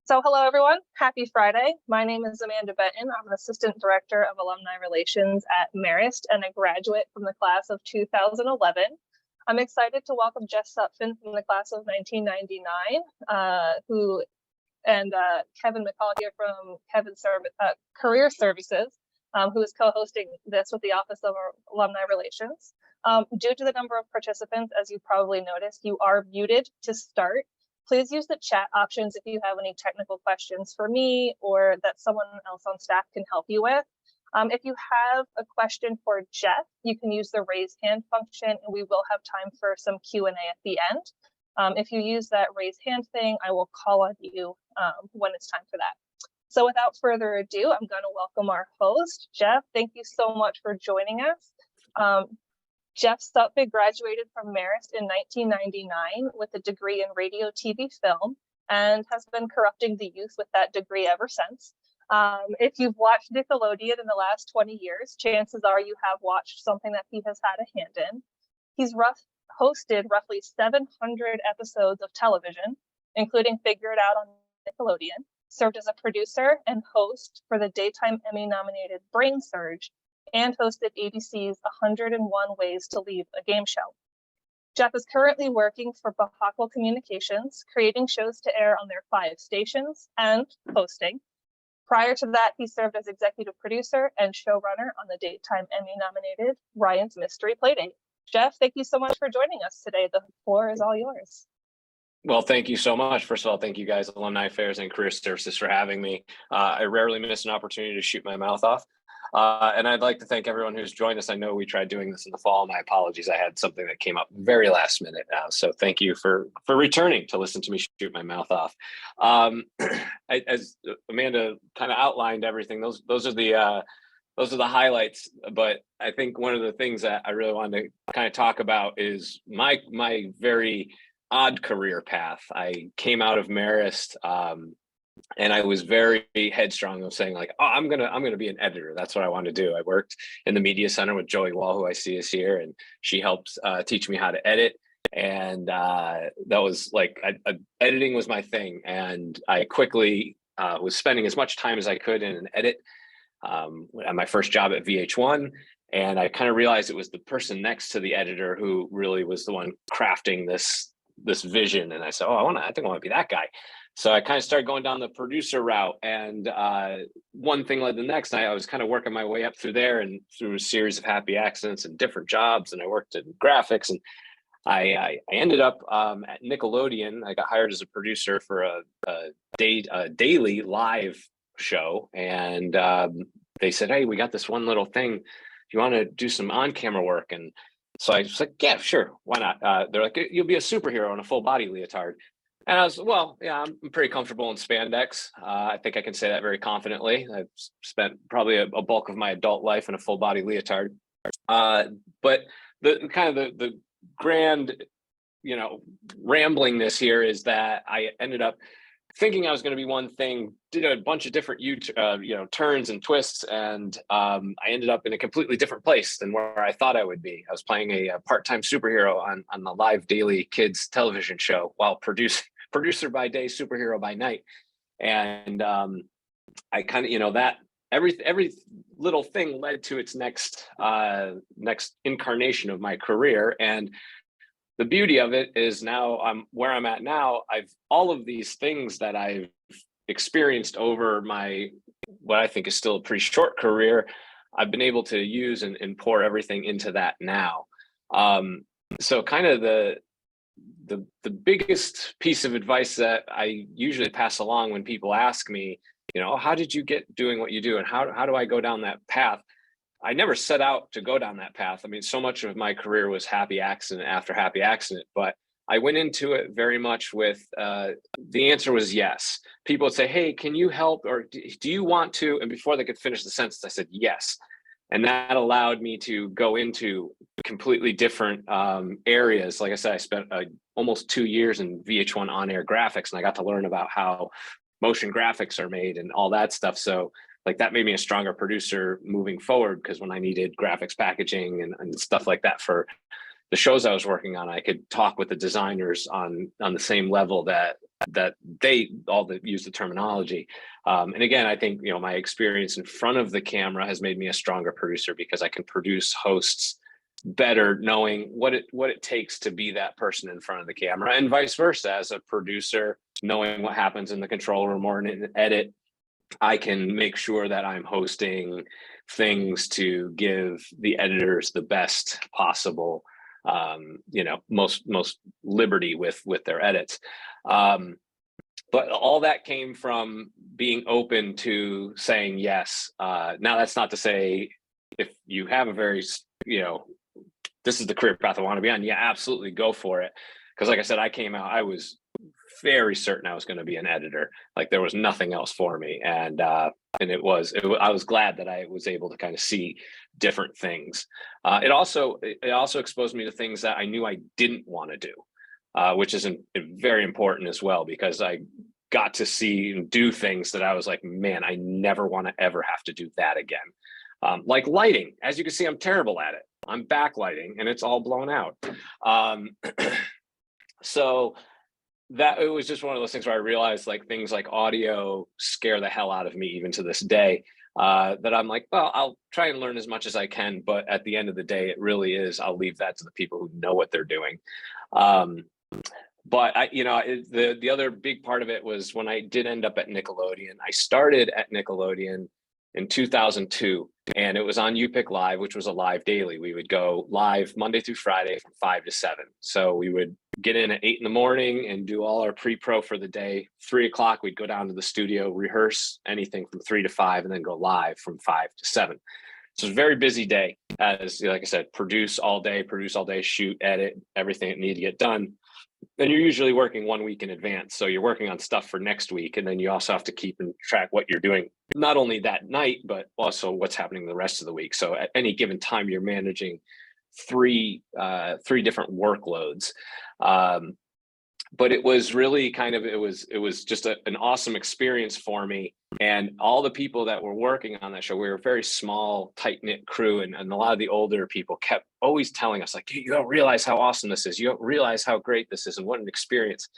So hello, everyone. Happy Friday. My name is Amanda Benton. I'm an Assistant Director of Alumni Relations at Marist and a graduate from the class of 2011. I'm excited to welcome Jeff Sutphen from the class of 1999, and Kevin McCall here from Career Services, who is co-hosting this with the Office of Alumni Relations. Due to the number of participants, as you probably noticed, you are muted to start. Please use the chat options if you have any technical questions for me or that someone else on staff can help you with. If you have a question for Jeff, you can use the raise hand function and we will have time for some Q&A at the end. If you use that raise hand thing, I will call on you when it's time for that. So without further ado, I'm going to welcome our host, Jeff. Thank you so much for joining us. Jeff Sutphen graduated from Marist in 1999 with a degree in radio, TV, film, and has been corrupting the youth with that degree ever since. If you've watched Nickelodeon in the last 20 years, chances are you have watched something that he has had a hand in. He's hosted roughly 700 episodes of television, including Figure It Out on Nickelodeon, served as a producer and host for the Daytime Emmy nominated BrainSurge, and hosted ABC's 101 Ways to Leave a Game Show. Jeff is currently working for Bahakal Communications, creating shows to air on their 5 stations and hosting. Prior to that, he served as executive producer and showrunner on the Daytime Emmy nominated Ryan's Mystery Playdate. Jeff, thank you so much for joining us today. The floor is all yours. Well, thank you so much. First of all, thank you guys, Alumni Affairs and Career Services, for having me. I rarely miss an opportunity to shoot my mouth off. And I'd like to thank everyone who's joined us. I know we tried doing this in the fall. My apologies. I had something that came up very last minute. So thank you for returning to listen to me shoot my mouth off. As Amanda kind of outlined everything, those are the highlights. But I think one of the things that I really wanted to kind of talk about is my very odd career path. I came out of Marist, and I was very headstrong of saying like, oh, I'm gonna be an editor. That's what I want to do. I worked in the media center with Joey Wall, who I see is here, and she helped teach me how to edit. And that was like, editing was my thing. And I quickly was spending as much time as I could in an edit at my first job at VH1. And I kind of realized it was the person next to the editor who really was the one crafting this vision. And I said, oh, I think I want to be that guy. So I kind of started going down the producer route, and one thing led to the next. I was kind of working my way up through there and through a series of happy accidents and different jobs. And I worked in graphics, and I ended up at Nickelodeon. I got hired as a producer for a daily live show. And they said, hey, we got this one little thing. Do you want to do some on-camera work? And so I was like, yeah, sure. Why not? They're like, you'll be a superhero in a full body leotard. And I was, well, yeah, I'm pretty comfortable in spandex. I think I can say that very confidently. I've spent probably a bulk of my adult life in a full body leotard. But the kind of the grand, ramblingness here is that I ended up thinking I was going to be one thing, did a bunch of different turns and twists, and I ended up in a completely different place than where I thought I would be. I was playing a part-time superhero on the live daily kids television show while producer by day, superhero by night. And I kind of, that every little thing led to its next incarnation of my career. And the beauty of it is now where I'm at now. All of these things that I've experienced over what I think is still a pretty short career, I've been able to use and pour everything into that now. So kind of the biggest piece of advice that I usually pass along when people ask me, how did you get doing what you do, and how do I go down that path? I never set out to go down that path. I mean, so much of my career was happy accident after happy accident, but I went into it very much with the answer was yes. People would say, hey, can you help, or do you want to? And before they could finish the sentence, I said yes. And that allowed me to go into completely different areas. Like I said, I spent almost 2 years in VH1 on-air graphics, and I got to learn about how motion graphics are made and all that stuff. So like that made me a stronger producer moving forward, because when I needed graphics packaging and stuff like that for the shows I was working on, I could talk with the designers on the same level that they all use the terminology. And again, I think, you know, my experience in front of the camera has made me a stronger producer because I can produce hosts better knowing what it takes to be that person in front of the camera, and vice versa. As a producer, knowing what happens in the control room or in an edit, I can make sure that I'm hosting things to give the editors the best possible, you know, most liberty with their edits. But all that came from being open to saying yes. Now, that's not to say if you have a very, you know, this is the career path I want to be on, yeah, absolutely go for it. Because like I said, I came out, I was very certain I was going to be an editor. Like there was nothing else for me. And I was glad that I was able to kind of see different things. It also exposed me to things that I knew I didn't want to do, which is very important as well, because I got to see and do things that I was like, man, I never want to ever have to do that again. Like lighting. As you can see, I'm terrible at it. I'm backlighting and it's all blown out. So that it was just one of those things where I realized like things like audio scare the hell out of me even to this day. That I'm like, well, I'll try and learn as much as I can, but at the end of the day, it really is, I'll leave that to the people who know what they're doing. But I, you know, the other big part of it was when I did end up at Nickelodeon. I started at Nickelodeon in 2002, and it was on UPick Live, which was a live daily. We would go live Monday through Friday from 5 to 7. So we would get in at 8 in the morning and do all our pre-pro for the day. 3 o'clock, we'd go down to the studio, rehearse anything from 3 to 5, and then go live from 5 to 7. So it's a very busy day, as like I said, produce all day, shoot, edit, everything that needed to get done. And you're usually working 1 week in advance. So you're working on stuff for next week. And then you also have to keep in track what you're doing, not only that night, but also what's happening the rest of the week. So at any given time, you're managing three different workloads. But it was really kind of, it was just an awesome experience for me. And all the people that were working on that show, we were a very small, tight-knit crew. And a lot of the older people kept always telling us like, you don't realize how awesome this is. You don't realize how great this is and what an experience.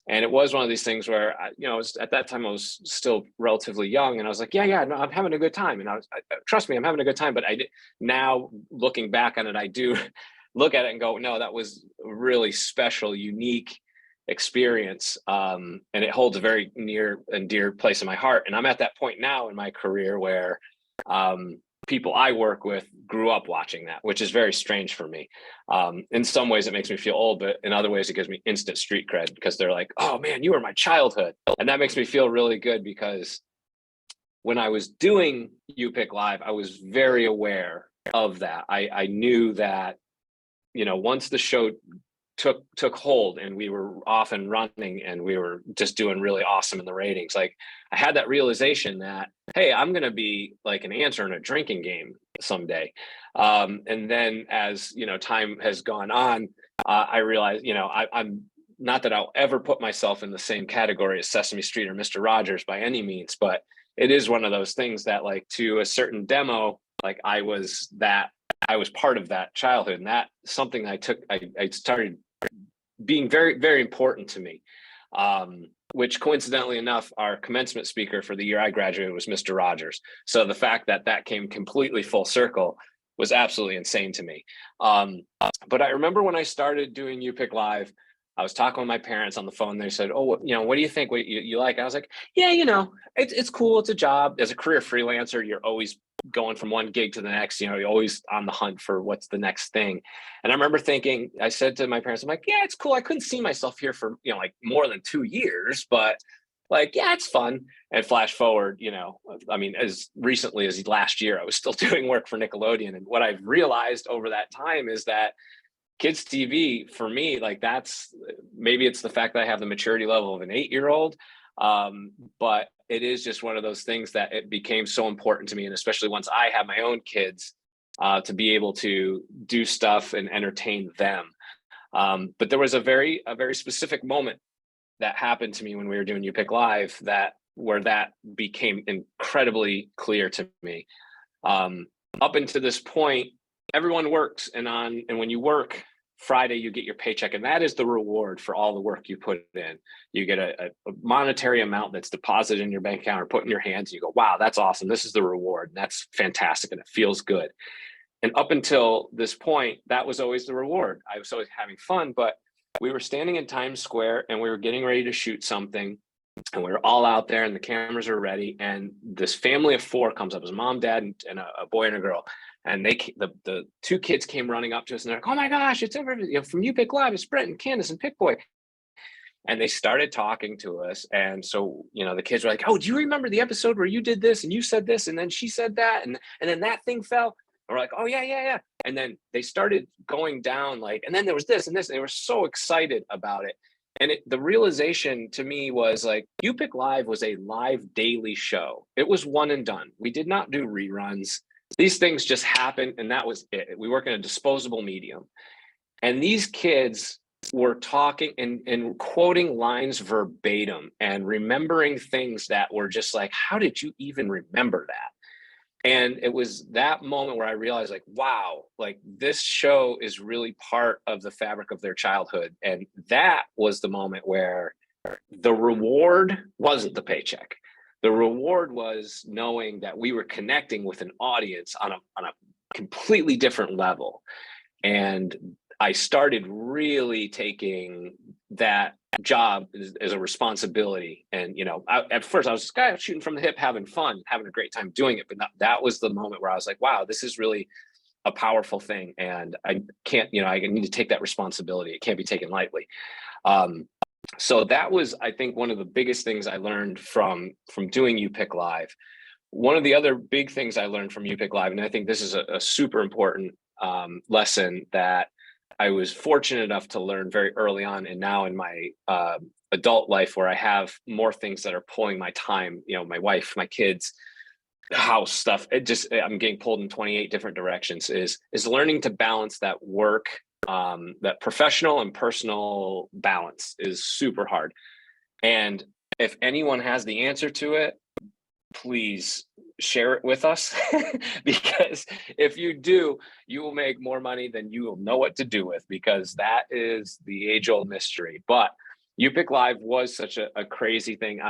And it was one of these things where, you know, at that time I was still relatively young, and I was like, yeah, no, I'm having a good time. And trust me, I'm having a good time. But now looking back on it, I do look at it and go, no, that was a really special, unique experience. And it holds a very near and dear place in my heart. And I'm at that point now in my career where people I work with grew up watching that, which is very strange for me. In some ways it makes me feel old, but in other ways it gives me instant street cred, because they're like, oh man, you were my childhood. And that makes me feel really good, because when I was doing UPick Live, I was very aware of that. I knew that, you know, once the show took hold and we were off and running and we were just doing really awesome in the ratings, like I had that realization that, hey, I'm going to be like an answer in a drinking game someday. And then as, you know, time has gone on, I realized, you know, I'm not that I'll ever put myself in the same category as Sesame Street or Mr. Rogers by any means, but it is one of those things that, like, to a certain demo, like I was part of that childhood, and that something I started being very, very important to me, which coincidentally enough, our commencement speaker for the year I graduated was Mr. Rogers. So the fact that that came completely full circle was absolutely insane to me. But I remember when I started doing UPick Live, I was talking with my parents on the phone. They said, oh, you know, what do you think? What you like? I was like, yeah, you know, it's cool. It's a job. As a career freelancer, you're always going from one gig to the next. You know, you're always on the hunt for what's the next thing. And I remember thinking, I said to my parents, I'm like, yeah, it's cool. I couldn't see myself here for, you know, like more than 2 years, but like, yeah, it's fun. And flash forward, you know, I mean, as recently as last year, I was still doing work for Nickelodeon. And what I've realized over that time is that kids TV for me, like, that's, maybe it's the fact that I have the maturity level of an 8-year-old, but it is just one of those things that it became so important to me. And especially once I have my own kids, to be able to do stuff and entertain them. But there was a very specific moment that happened to me when we were doing UPick Live where that became incredibly clear to me. Up until this point, everyone works, and when you work Friday you get your paycheck, and that is the reward for all the work you put in. You get a monetary amount that's deposited in your bank account or put in your hands. And you go, wow, that's awesome. This is the reward. And that's fantastic. And it feels good. And up until this point, that was always the reward. I was always having fun, but we were standing in Times Square and we were getting ready to shoot something. And we were all out there and the cameras are ready. And this family of 4 comes up, as mom, dad, and a boy and a girl. And the 2 kids came running up to us and they're like, oh my gosh, it's from You Pick Live, it's Brent and Candace and Pick Boy. And they started talking to us. And so, the kids were like, oh, do you remember the episode where you did this and you said this and then she said that and then that thing fell? And we're like, oh yeah. And then they started going down and then there was this and this, and they were so excited about it. And the realization to me was like, You Pick Live was a live daily show. It was one and done. We did not do reruns. These things just happened, and that was it. We work in a disposable medium. And these kids were talking and quoting lines verbatim and remembering things that were just like, how did you even remember that? And it was that moment where I realized, like, wow, like this show is really part of the fabric of their childhood. And that was the moment where the reward wasn't the paycheck. The reward was knowing that we were connecting with an audience on a completely different level. And I started really taking that job as a responsibility. And, at first I was just kind of shooting from the hip, having fun, having a great time doing it. But that was the moment where I was like, wow, this is really a powerful thing. And I can't, I need to take that responsibility. It can't be taken lightly. So that was, I think, one of the biggest things I learned from doing You Pick Live. One of the other big things I learned from You Pick Live, and I think this is a super important lesson that I was fortunate enough to learn very early on, and now in my adult life where I have more things that are pulling my time, my wife, my kids, house stuff, I'm getting pulled in 28 different directions, is learning to balance that work. That professional and personal balance is super hard. And if anyone has the answer to it, please share it with us, because if you do, you will make more money than you will know what to do with, because that is the age-old mystery. But You Pick Live was such a crazy thing.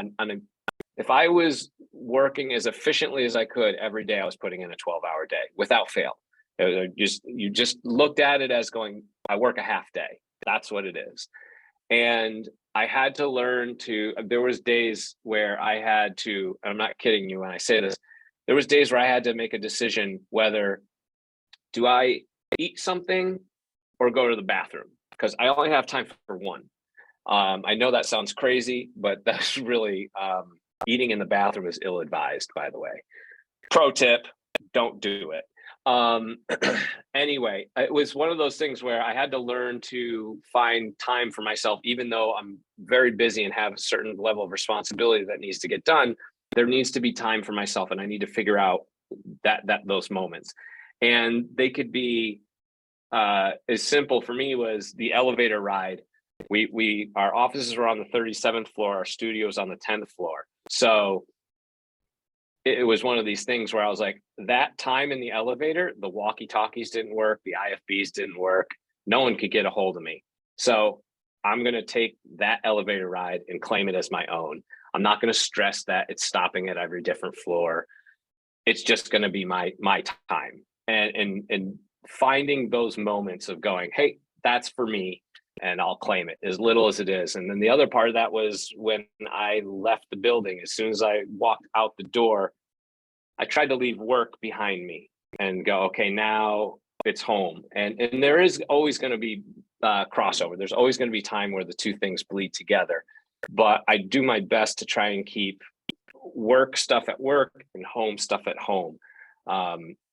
If I was working as efficiently as I could every day, I was putting in a 12-hour day without fail. You just looked at it as going, I work a half day. That's what it is. And I had to learn there was days where I had to, I'm not kidding you when I say this, there was days where I had to make a decision whether do I eat something or go to the bathroom, because I only have time for one. I know that sounds crazy, but that's really, eating in the bathroom is ill-advised, by the way. Pro tip, don't do it. Anyway, it was one of those things where I had to learn to find time for myself, even though I'm very busy and have a certain level of responsibility that needs to get done. There needs to be time for myself, and I need to figure out those moments. And they could be as simple for me was the elevator ride. Our offices were on the 37th floor, our studio was on the 10th floor. So it was one of these things where I was like, that time in the elevator, the walkie-talkies didn't work, the IFBs didn't work, no one could get a hold of me. So I'm going to take that elevator ride and claim it as my own. I'm not going to stress that it's stopping at every different floor. It's just going to be my time. And finding those moments of going, hey, that's for me, and I'll claim it, as little as it is. And then the other part of that was when I left the building. As soon as I walked out the door, I tried to leave work behind me and go, okay, now it's home. And there is always going to be crossover. There's always going to be time where the two things bleed together. But I do my best to try and keep work stuff at work and home stuff at home.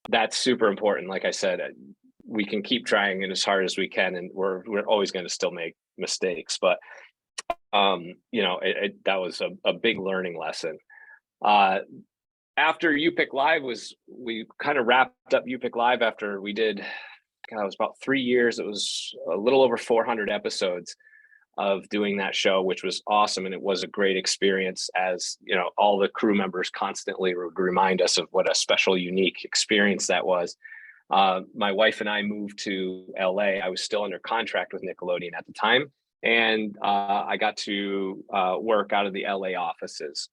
That's super important. Like I said, we can keep trying it as hard as we can, and we're always going to still make mistakes. But that was a big learning lesson. After You Pick Live we kind of wrapped up You Pick Live after we did, it was about 3 years. It was a little over 400 episodes of doing that show, which was awesome. And it was a great experience, as all the crew members constantly would remind us of what a special, unique experience that was. My wife and I moved to LA. I was still under contract with Nickelodeon at the time. And I got to work out of the LA offices.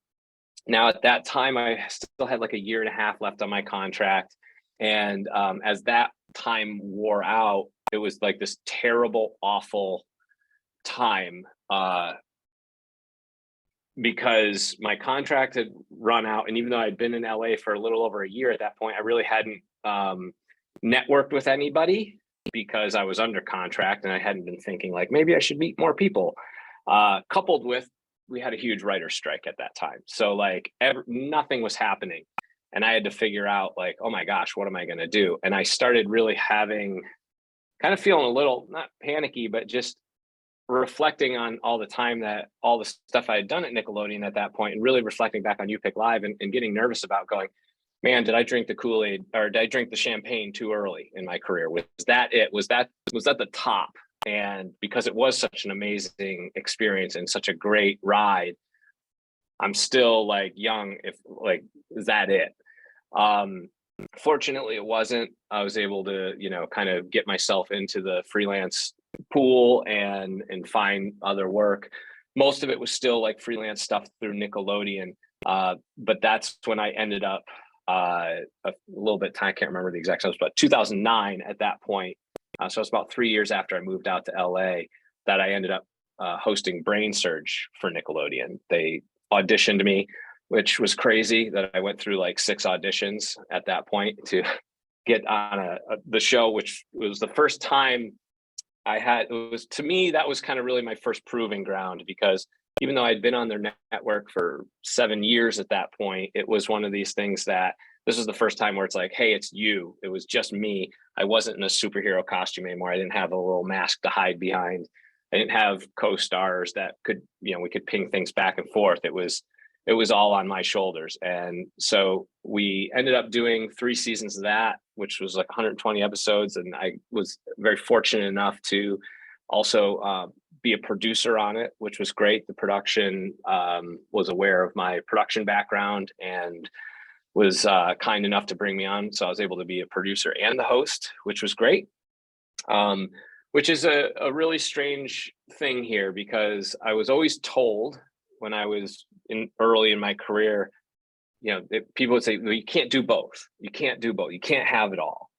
Now, at that time, I still had like a year and a half left on my contract. And as that time wore out, it was like this terrible, awful time because my contract had run out. And even though I'd been in LA for a little over a year at that point, I really hadn't networked with anybody because I was under contract and I hadn't been thinking like, maybe I should meet more people. Coupled with, we had a huge writer's strike at that time. So like nothing was happening. And I had to figure out like, oh my gosh, what am I going to do? And I started really kind of feeling a little, not panicky, but just reflecting on all the time that all the stuff I had done at Nickelodeon at that point, and really reflecting back on You Pick Live and getting nervous about going, man, did I drink the Kool-Aid or did I drink the champagne too early in my career? Was that it? Was that the top? And because it was such an amazing experience and such a great ride, I'm still like young. If like, is that it? Fortunately, it wasn't. I was able to, kind of get myself into the freelance pool and find other work. Most of it was still like freelance stuff through Nickelodeon. But that's when I ended up a little bit, I can't remember the exact times, but 2009 at that point. So it's about 3 years after I moved out to LA that I ended up hosting BrainSurge for Nickelodeon. They auditioned me, which was crazy that I went through like 6 auditions at that point to get on the show, which was the first time to me, that was kind of really my first proving ground, because even though I'd been on their network for 7 years at that point, it was one of these things that this was the first time where it's like, hey, it's you. It was just me. I wasn't in a superhero costume anymore. I didn't have a little mask to hide behind. I didn't have co-stars that could, we could ping things back and forth. It was all on my shoulders. And so we ended up doing 3 seasons of that, which was like 120 episodes. And I was very fortunate enough to also be a producer on it, which was great. The production was aware of my production background and was kind enough to bring me on. So I was able to be a producer and the host, which was great. Which is a really strange thing here, because I was always told when I was early in my career, people would say, well, you can't do both. You can't do both. You can't have it all.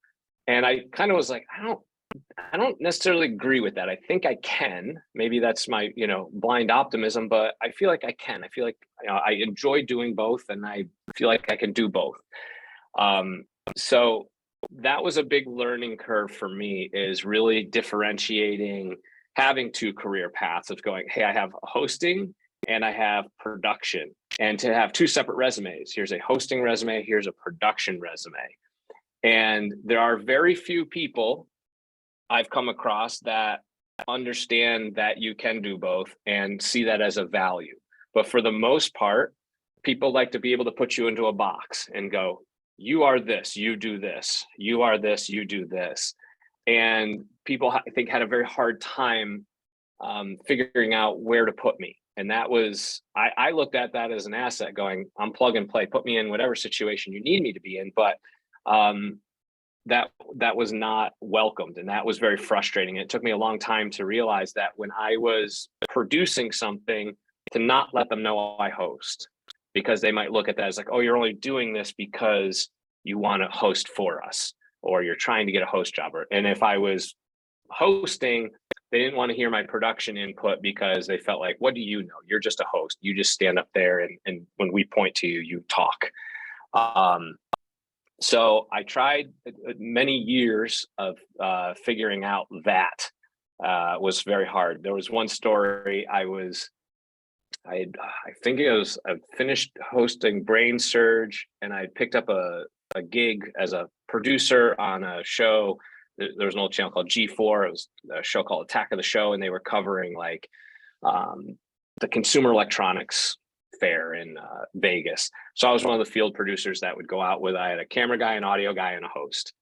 And I kind of was like, I don't necessarily agree with that. I think I can. Maybe that's my, blind optimism, but I feel like I can. I feel like I enjoy doing both, and I feel like I can do both. So that was a big learning curve for me, is really differentiating, having 2 career paths of going, hey, I have hosting and I have production, and to have 2 separate resumes. Here's a hosting resume, here's a production resume. And there are very few people I've come across that understand that you can do both and see that as a value. But for the most part, people like to be able to put you into a box and go, you are this, you do this, you are this, you do this. And people, I think, had a very hard time figuring out where to put me. And that was, I looked at that as an asset, going, I'm plug and play, put me in whatever situation you need me to be in. But that was not welcomed, and that was very frustrating. It took me a long time to realize that when I was producing something, to not let them know I host, because they might look at that as like, oh, you're only doing this because you want to host for us, or you're trying to get a host job. And if I was hosting, they didn't want to hear my production input, because they felt like, what do you know? You're just a host. You just stand up there, and when we point to you, you talk. So I tried many years of figuring out that was very hard. There was one story I finished hosting BrainSurge, and I picked up a gig as a producer on a show. There was an old channel called G4. It was a show called Attack of the Show, and they were covering like the Consumer Electronics Fair in Vegas. So I was one of the field producers that would go out with, I had a camera guy, an audio guy, and a host.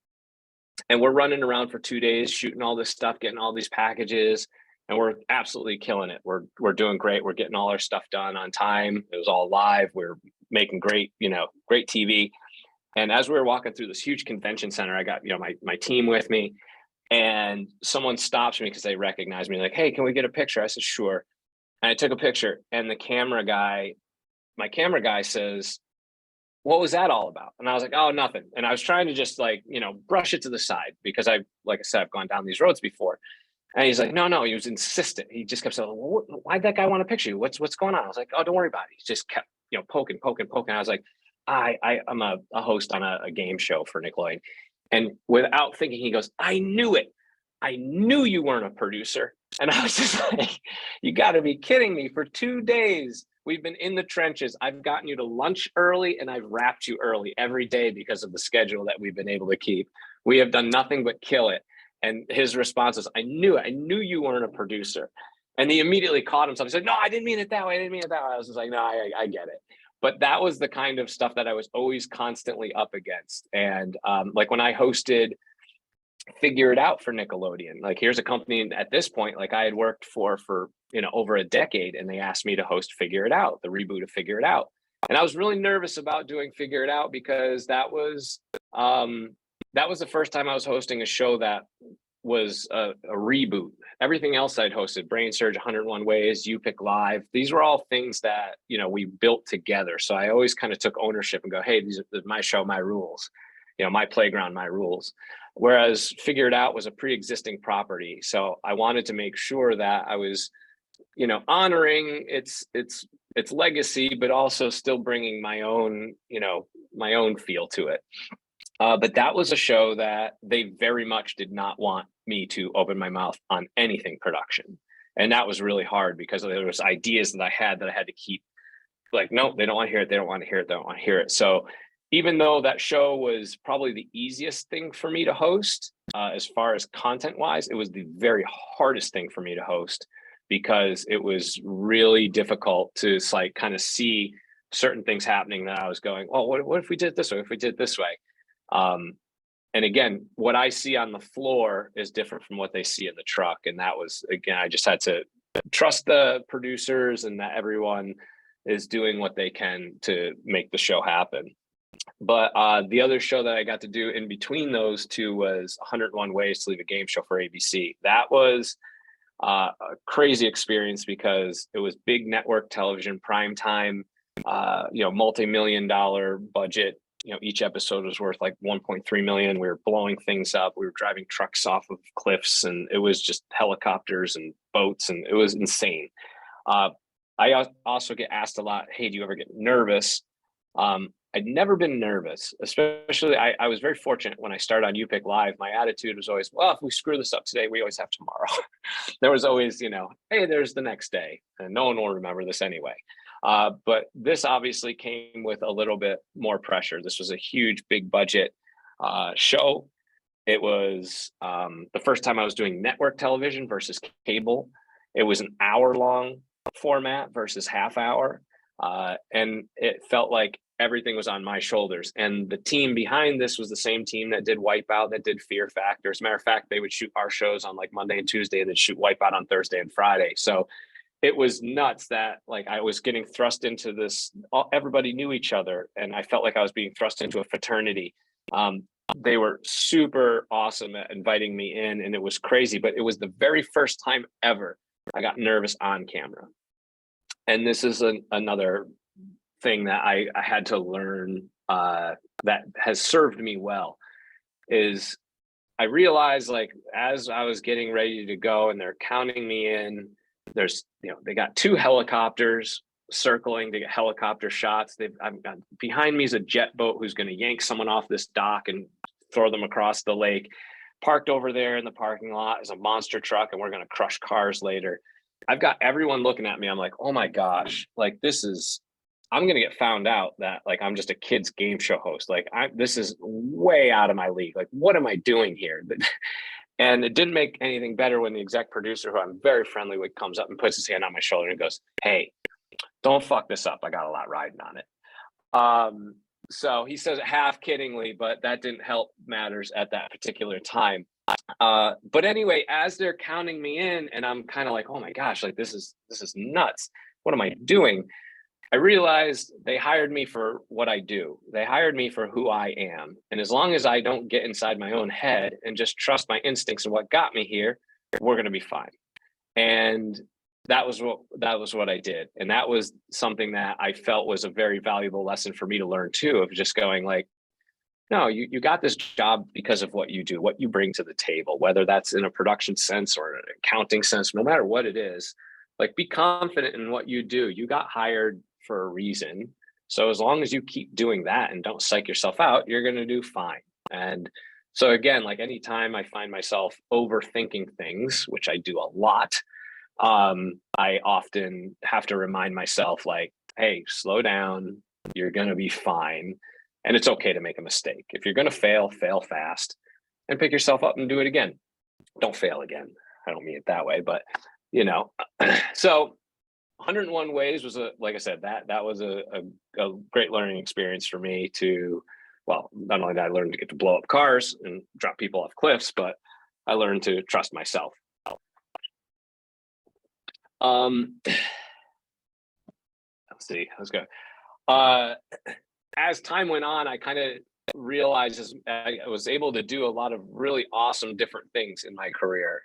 And we're running around for 2 days, shooting all this stuff, getting all these packages, and we're absolutely killing it. We're doing great. We're getting all our stuff done on time. It was all live. We're making great TV. And as we were walking through this huge convention center, I got, my team with me, and someone stops me because they recognize me, like, hey, can we get a picture? I said, sure. And I took a picture, and my camera guy says, what was that all about? And I was like, oh, nothing. And I was trying to just brush it to the side because like I said, I've gone down these roads before. And he's like, no, he was insistent. He just kept saying, well, why'd that guy want to picture you? What's going on? I was like, oh, don't worry about it. He just kept, poking. I was like, I'm a host on a game show for Nickelodeon. And without thinking, he goes, I knew it. I knew you weren't a producer. And I was just like, you got to be kidding me. For 2 days, we've been in the trenches. I've gotten you to lunch early, and I've wrapped you early every day because of the schedule that we've been able to keep. We have done nothing but kill it. And his response was, I knew it. I knew you weren't a producer. And he immediately caught himself. He said, no, I didn't mean it that way. I was just like, no, I get it. But that was the kind of stuff that I was always constantly up against. And like when I hosted Figure It Out for Nickelodeon, like here's a company at this point, like I had worked for over a decade, and they asked me to host Figure It Out, the reboot of Figure It Out. And I was really nervous about doing Figure It Out because that was the first time I was hosting a show that was a reboot. Everything else I'd hosted, BrainSurge, 101 Ways, You Pick Live, these were all things that, we built together. So I always kind of took ownership and go, hey, these are my show, my rules, my playground, my rules. Whereas Figure It Out was a pre-existing property. So I wanted to make sure that I was, honoring its legacy, but also still bringing my own feel to it. But that was a show that they very much did not want me to open my mouth on anything production. And that was really hard because there was ideas that I had to keep like, no, they don't want to hear it. They don't want to hear it. They don't want to hear it. So even though that show was probably the easiest thing for me to host, as far as content wise, it was the very hardest thing for me to host because it was really difficult to like kind of see certain things happening that I was going, oh, what if we did it this way? If we did it this way? And again, what I see on the floor is different from what they see in the truck. And that was, again, I just had to trust the producers and that everyone is doing what they can to make the show happen. But the other show that I got to do in between those two was 101 Ways to Leave a Game Show for ABC. That was a crazy experience because it was big network television, prime time, multi-million-dollar budget. Each episode was worth like 1.3 million. We were blowing things up. We were driving trucks off of cliffs, and it was just helicopters and boats, and it was insane. I also get asked a lot, hey, do you ever get nervous? I'd never been nervous, especially I was very fortunate when I started on You Pick Live. My attitude was always, well, if we screw this up today, we always have tomorrow. There was always, hey, there's the next day, and no one will remember this anyway. But this obviously came with a little bit more pressure. This was a huge, big budget show. It was the first time I was doing network television versus cable. It was an hour-long format versus half hour. And it felt like everything was on my shoulders. And the team behind this was the same team that did Wipeout, that did Fear Factor. As a matter of fact, they would shoot our shows on like Monday and Tuesday, and they'd shoot Wipeout on Thursday and Friday. So it was nuts that like I was getting thrust into this, everybody knew each other, and I felt like I was being thrust into a fraternity. They were super awesome at inviting me in, and it was crazy, but it was the very first time ever I got nervous on camera. And this is another thing that I had to learn that has served me well, is I realized like as I was getting ready to go and they're counting me in, there's, they got 2 helicopters circling to get helicopter shots. I've got behind me is a jet boat who's going to yank someone off this dock and throw them across the lake. Parked over there in the parking lot is a monster truck, and we're going to crush cars later. I've got everyone looking at me. I'm like, oh my gosh, like I'm going to get found out that like, I'm just a kid's game show host. Like this is way out of my league. Like, what am I doing here? And it didn't make anything better when the exec producer, who I'm very friendly with, comes up and puts his hand on my shoulder and goes, hey, don't fuck this up. I got a lot riding on it. So he says it half kiddingly, but that didn't help matters at that particular time. But anyway, as they're counting me in, and I'm kind of like, oh my gosh, like this is nuts. What am I doing? I realized they hired me for what I do. They hired me for who I am. And as long as I don't get inside my own head and just trust my instincts and what got me here, we're going to be fine. And that was what I did. And that was something that I felt was a very valuable lesson for me to learn too, of just going like, no, you got this job because of what you do, what you bring to the table, whether that's in a production sense or an accounting sense, no matter what it is, like be confident in what you do. You got hired for a reason. So as long as you keep doing that and don't psych yourself out, you're going to do fine. And so again, like anytime I find myself overthinking things, which I do a lot, I often have to remind myself like, hey, slow down. You're going to be fine. And it's okay to make a mistake. If you're going to fail, fail fast and pick yourself up and do it again. Don't fail again. I don't mean it that way, but you know, so 101 ways was like I said, that was a great learning experience for me to, well, not only that I learned to get to blow up cars and drop people off cliffs, but I learned to trust myself. Let's see, let's go. As time went on, I kind of realized I was able to do a lot of really awesome different things in my career.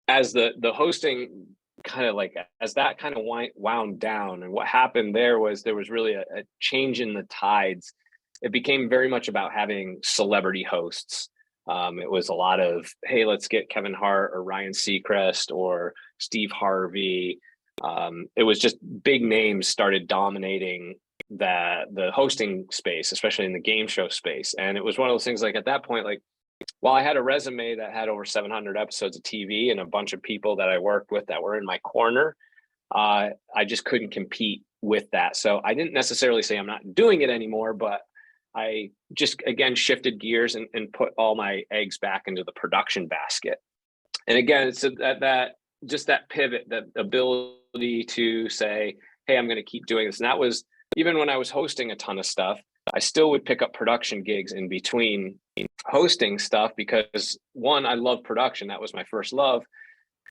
As the hosting kind of like, as that kind of wound down, and what happened there was really a change in the tides. It became very much about having celebrity hosts. It was a lot of, hey, let's get Kevin Hart or Ryan Seacrest or Steve Harvey. It was just big names started dominating the hosting space, especially in the game show space. And it was one of those things like at that point, like, while I had a resume that had over 700 episodes of TV and a bunch of people that I worked with that were in my corner, I just couldn't compete with that. So I didn't necessarily say I'm not doing it anymore, but I just, again, shifted gears and put all my eggs back into the production basket. And again, it's that pivot, that ability to say, hey, I'm going to keep doing this. And that was, even when I was hosting a ton of stuff, I still would pick up production gigs in between hosting stuff because one, I love production. That was my first love.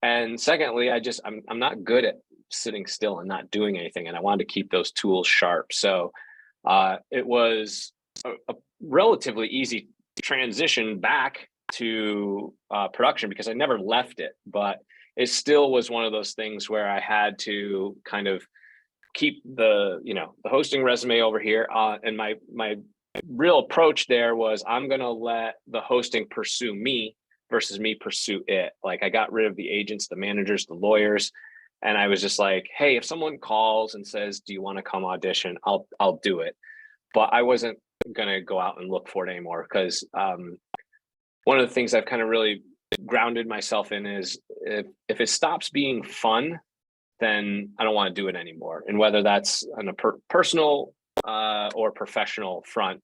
And secondly, I'm not good at sitting still and not doing anything. And I wanted to keep those tools sharp. So it was a relatively easy transition back to production because I never left it, but it still was one of those things where I had to kind of keep the hosting resume over here. And my real approach there was, I'm going to let the hosting pursue me versus me pursue it. Like I got rid of the agents, the managers, the lawyers. And I was just like, hey, if someone calls and says, do you want to come audition? I'll do it. But I wasn't going to go out and look for it anymore because one of the things I've kind of really grounded myself in is if it stops being fun, then I don't want to do it anymore. And whether that's on a personal or professional front,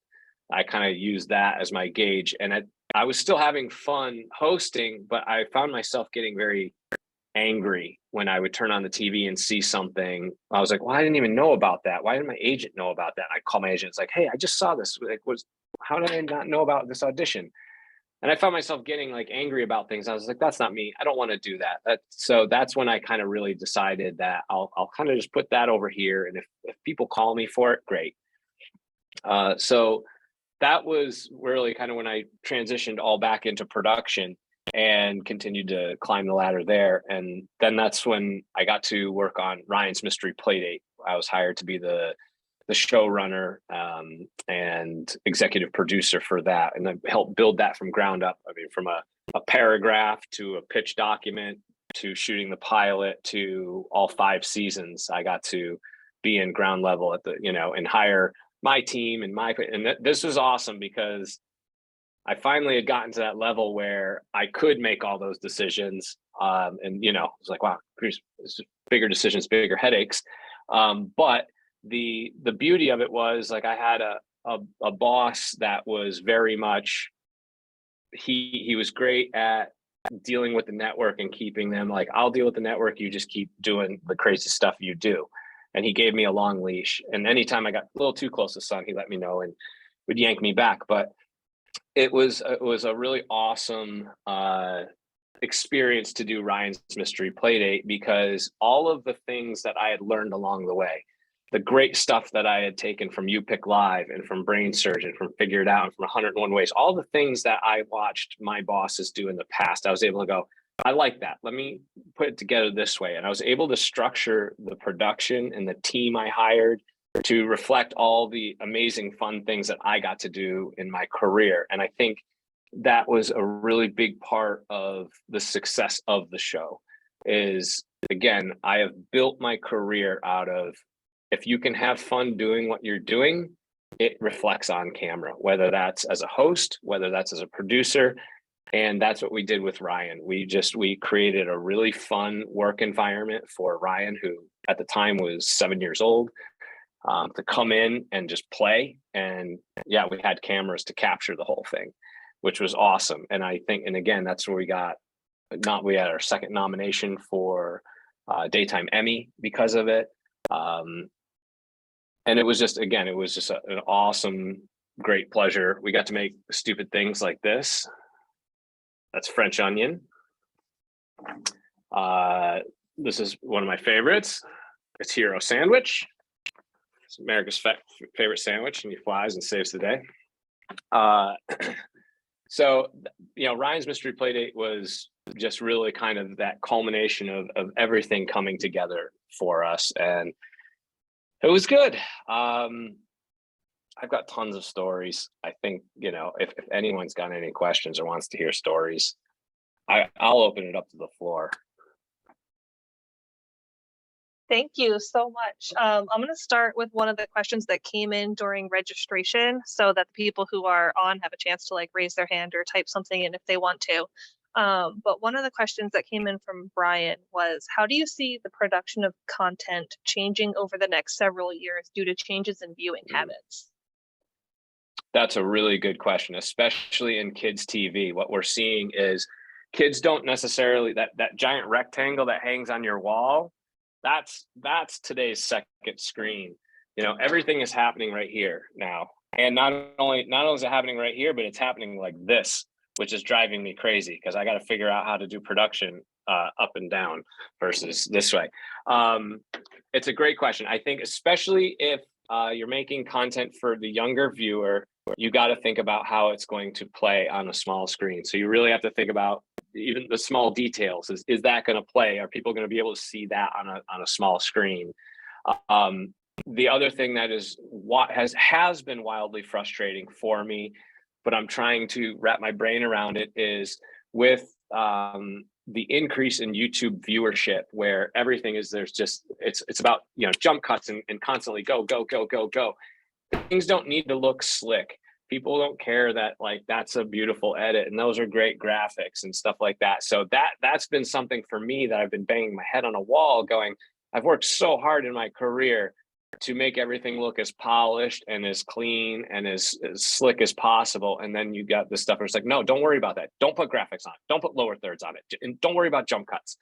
I kind of use that as my gauge. And I was still having fun hosting, but I found myself getting very angry when I would turn on the TV and see something. I was like, well, I didn't even know about that. Why didn't my agent know about that? I'd call my agent. It's like, hey, I just saw this. Like, how did I not know about this audition? And I found myself getting like angry about things. I was like, that's not me. I don't want to do that. So that's when I kind of really decided that I'll kind of just put that over here. And if people call me for it, great. So that was really kind of when I transitioned all back into production and continued to climb the ladder there. And then that's when I got to work on Ryan's Mystery Playdate. I was hired to be the showrunner and executive producer for that. And I helped build that from ground up. I mean, from a paragraph to a pitch document to shooting the pilot to all 5 seasons. I got to be in ground level at and hire my team and this was awesome because I finally had gotten to that level where I could make all those decisions. And it was like, wow, it's just bigger decisions, bigger headaches. But the beauty of it was like I had a boss that was very much, he was great at dealing with the network and keeping them like, I'll deal with the network, you just keep doing the crazy stuff you do. And he gave me a long leash. And anytime I got a little too close to sun, he let me know and would yank me back. But it was a really awesome experience to do Ryan's Mystery Playdate, because all of the things that I had learned along the way, the great stuff that I had taken from You Pick Live and from BrainSurge and from Figure It Out and from 101 Ways, all the things that I watched my bosses do in the past, I was able to go, I like that. Let me put it together this way. And I was able to structure the production and the team I hired to reflect all the amazing fun things that I got to do in my career. And I think that was a really big part of the success of the show. Is, again, I have built my career out of, if you can have fun doing what you're doing, it reflects on camera, whether that's as a host, whether that's as a producer. And that's what we did with Ryan. We created a really fun work environment for Ryan, who at the time was 7 years old, to come in and just play. And yeah, we had cameras to capture the whole thing, which was awesome. And I think, and again, that's where we had our second nomination for Daytime Emmy because of it. And it was just, again, an awesome, great pleasure. We got to make stupid things like this. That's French onion. This is one of my favorites. It's Hero Sandwich. It's America's favorite sandwich, and he flies and saves the day. So, Ryan's Mystery Playdate was just really kind of that culmination of everything coming together for us. And it was good. I've got tons of stories. I think, if anyone's got any questions or wants to hear stories, I'll open it up to the floor. Thank you so much. I'm going to start with one of the questions that came in during registration so that the people who are on have a chance to raise their hand or type something in if they want to. But one of the questions that came in from Brian was, how do you see the production of content changing over the next several years due to changes in viewing habits? That's a really good question, especially in kids' TV. What we're seeing is kids don't necessarily, that giant rectangle that hangs on your wall, that's today's second screen. Everything is happening right here now. And not only is it happening right here, but it's happening like this, which is driving me crazy because I got to figure out how to do production up and down versus this way. It's a great question. I think especially if you're making content for the younger viewer, you got to think about how it's going to play on a small screen. So you really have to think about even the small details. Is that going to play? Are people going to be able to see that on a small screen? The other thing that is what has been wildly frustrating for me, but I'm trying to wrap my brain around it, is with the increase in YouTube viewership, where everything is it's about jump cuts and constantly go. Things don't need to look slick. People don't care that that's a beautiful edit and those are great graphics and stuff like that. So that's been something for me that I've been banging my head on a wall going, I've worked so hard in my career to make everything look as polished and as clean and as slick as possible. And then you got this stuff where it's like, no, don't worry about that. Don't put graphics on it. Don't put lower thirds on it. And don't worry about jump cuts.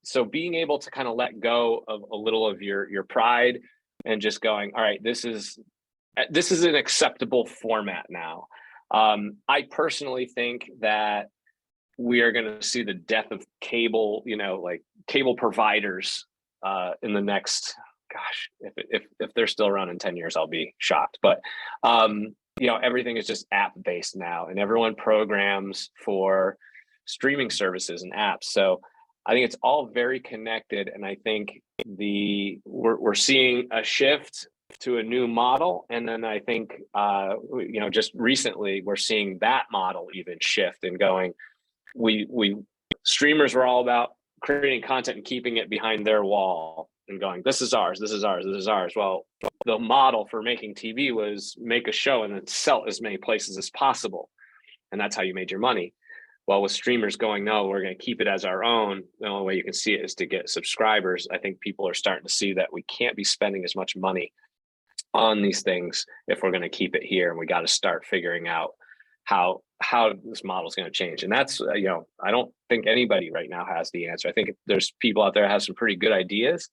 So being able to kind of let go of a little of your pride and just going, all right, this is an acceptable format now. I personally think that we are going to see the death of cable, cable providers in the next, gosh, if they're still around in 10 years, I'll be shocked. But, everything is just app based now, and everyone programs for streaming services and apps. So I think it's all very connected. And I think we're seeing a shift to a new model. And then I think, just recently we're seeing that model even shift and going, streamers were all about creating content and keeping it behind their wall and going, this is ours, this is ours, this is ours. Well, the model for making TV was make a show and then sell as many places as possible. And that's how you made your money. Well, with streamers going, no, we're going to keep it as our own. The only way you can see it is to get subscribers. I think people are starting to see that we can't be spending as much money on these things if we're going to keep it here. And we got to start figuring out how this model is going to change. And that's, I don't think anybody right now has the answer. I think there's people out there that have some pretty good ideas.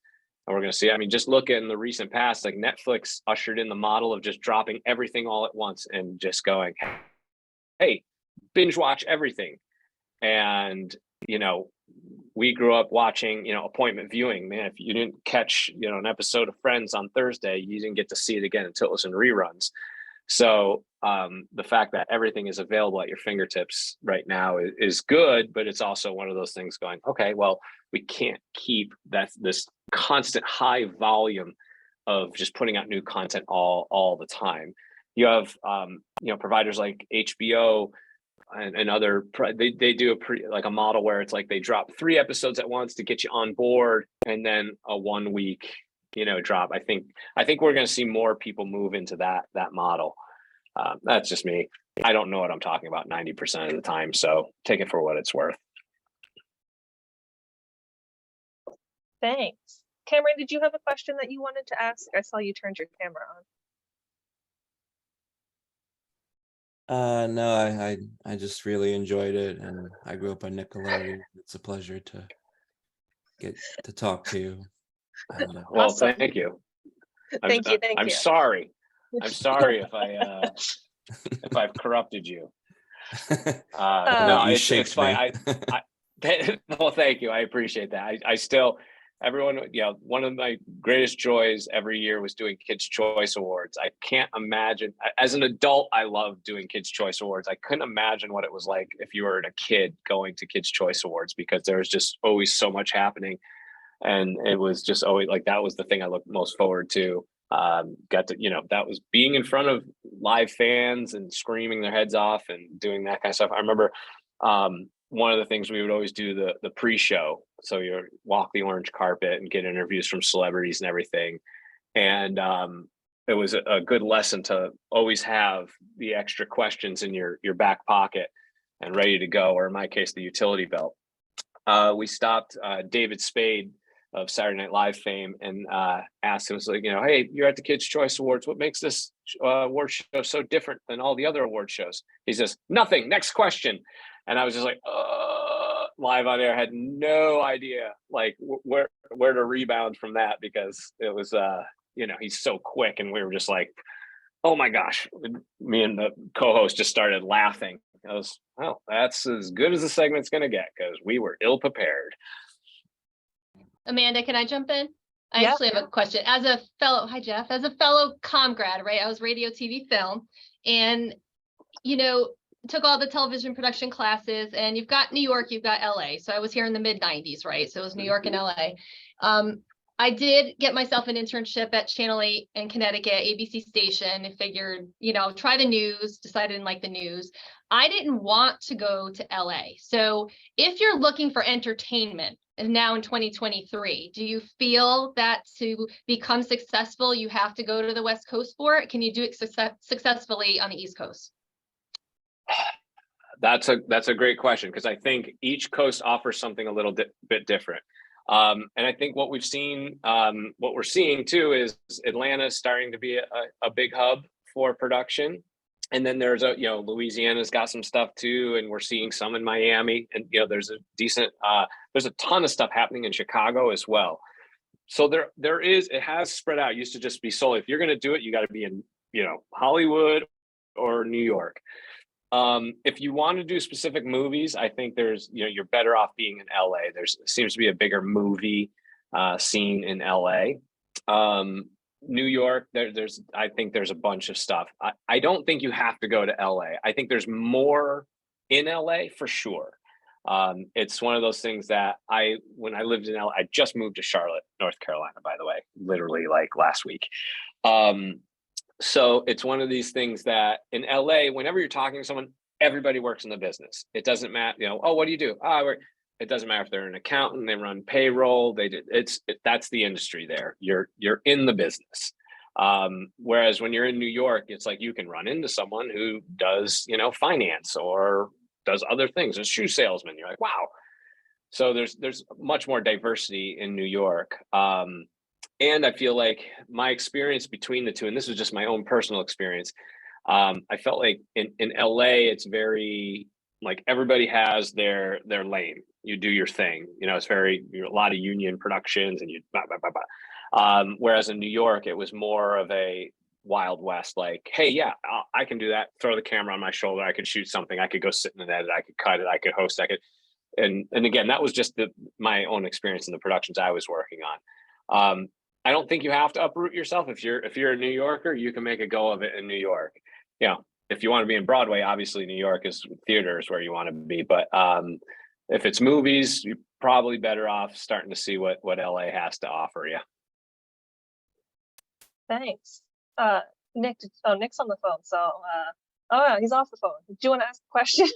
And we're going to see, just look in the recent past, like Netflix ushered in the model of just dropping everything all at once and just going, hey, binge watch everything. And, you know, we grew up watching, you know, appointment viewing. Man, if you didn't catch, you know, an episode of Friends on Thursday, you didn't get to see it again until it was in reruns. So the fact that everything is available at your fingertips right now is good, but it's also one of those things going, okay, well, we can't keep this constant high volume of just putting out new content all the time. You have you know, providers like HBO and other, they do like a model where it's like they drop 3 episodes at once to get you on board, and then a 1 week, you know, drop. I think we're going to see more people move into that model. That's just me. I don't know what I'm talking about 90% of the time, so take it for what it's worth. Thanks. Cameron, did you have a question that you wanted to ask? I saw you turned your camera on. No, I just really enjoyed it, and I grew up on Nickelodeon. It's a pleasure to get to talk to you. And, Well, Awesome. thank you. Thank you. I'm sorry. I'm sorry if I've corrupted you. No, it's fine. Well, thank you. I appreciate that. I still, everyone, you know, one of my greatest joys every year was doing Kids' Choice Awards. I can't imagine, as an adult, I love doing Kids' Choice Awards. I couldn't imagine what it was like if you were a kid going to Kids' Choice Awards, because there was just always so much happening. And it was just always like, that was the thing I looked most forward to. Got to, you know, that was being in front of live fans and screaming their heads off and doing that kind of stuff. I remember one of the things we would always do the pre-show. So you walk the orange carpet and get interviews from celebrities and everything. And it was a good lesson to always have the extra questions in your back pocket and ready to go, or in my case, the utility belt. We stopped David Spade of Saturday Night Live fame and asked him, like, you know, hey, you're at the Kids' Choice Awards. What makes this award show so different than all the other award shows? He says, nothing. Next question. And I was just like, live on air, had no idea like where to rebound from that, because it was, you know, he's so quick, and we were just like, oh my gosh. Me and the co-host just started laughing. I was, well, that's as good as the segment's going to get, because we were ill prepared. Amanda, can I jump in? I Yeah. actually have a question. As a fellow, hi Jeff, as a fellow comm grad, right? I was radio, TV, film, and, you know, took all the television production classes, and you've got New York, you've got LA. So I was here in the mid 90s, right? So it was New York and LA. I did get myself an internship at Channel 8 in Connecticut, ABC station, and figured, you know, try the news, decided I didn't like the news. I didn't want to go to LA. So if you're looking for entertainment, and now in 2023, do you feel that to become successful, you have to go to the West Coast for it? Can you do it successfully on the East Coast? That's a great question, because I think each coast offers something a little bit different. And I think what we're seeing too is Atlanta is starting to be a big hub for production. And then there's you know, Louisiana's got some stuff too, and we're seeing some in Miami, and, you know, there's a ton of stuff happening in Chicago as well. So it has spread out. It used to just be solely, if you're going to do it, you got to be in, you know, Hollywood or New York. If you want to do specific movies, I think there's, you know, you're better off being in LA. Seems to be a bigger movie scene in LA. New York, I think there's a bunch of stuff. I don't think you have to go to LA. I think there's more in LA for sure. It's one of those things that when I lived in LA, I just moved to Charlotte, North Carolina, by the way, literally like last week. So it's one of these things that in LA, whenever you're talking to someone, everybody works in the business. It doesn't matter, you know, oh, what do you do? It doesn't matter if they're an accountant, they run payroll, that's the industry there. You're in the business. Whereas when you're in New York, it's like you can run into someone who does, you know, finance or does other things, a shoe salesman. You're like, wow. So there's much more diversity in New York. And I feel like my experience between the two, and this is just my own personal experience, I felt like in LA, it's very like everybody has their lane. You do your thing, you know, it's a lot of union productions and you blah, blah, blah, blah. Whereas in New York, it was more of Wild West, like, hey, yeah, I can do that. Throw the camera on my shoulder. I could shoot something. I could go sit in an edit. I could cut it. I could host. I could, and again, that was just my own experience in the productions I was working on. I don't think you have to uproot yourself. If you're a New Yorker, you can make a go of it in New York. You know, if you want to be in Broadway, obviously New York is theater is where you want to be. But if it's movies, you're probably better off starting to see what LA has to offer you. Thanks. Nick, Nick's on the phone, so oh yeah, he's off the phone. Do you want to ask a question?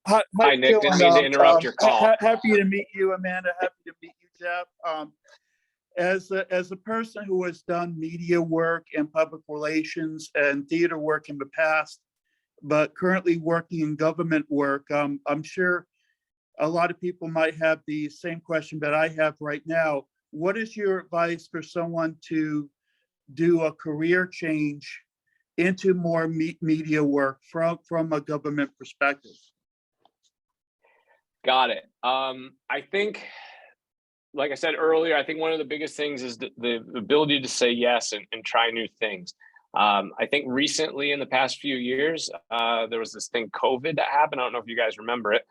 Hi, Nick. Didn't mean to interrupt your call. Happy to meet you, Amanda. Happy to meet you, Jeff. As a person who has done media work and public relations and theater work in the past, but currently working in government work, I'm sure a lot of people might have the same question that I have right now. What is your advice for someone to do a career change into more media work from a government perspective? Got it. I think, like I said earlier, I think one of the biggest things is the ability to say yes and try new things. I think recently in the past few years, there was this thing, COVID, that happened. I don't know if you guys remember it.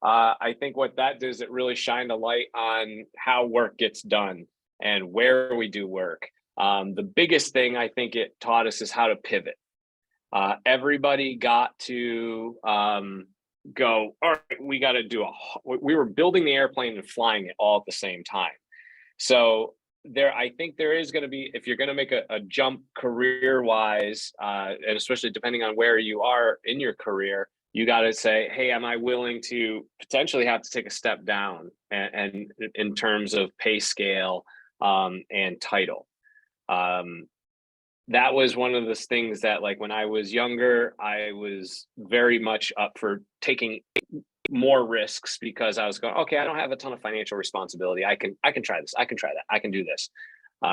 I think what that did is it really shined a light on how work gets done and where we do work. The biggest thing I think it taught us is how to pivot. Everybody got to go, all right, we got to we were building the airplane and flying it all at the same time. So I think there is going to be, if you're going to make a jump career wise, and especially depending on where you are in your career, you got to say, hey, am I willing to potentially have to take a step down and in terms of pay scale and title? That was one of the things that, like, when I was younger, I was very much up for taking more risks because I was going, okay, I don't have a ton of financial responsibility. I can try this. I can try that. I can do this.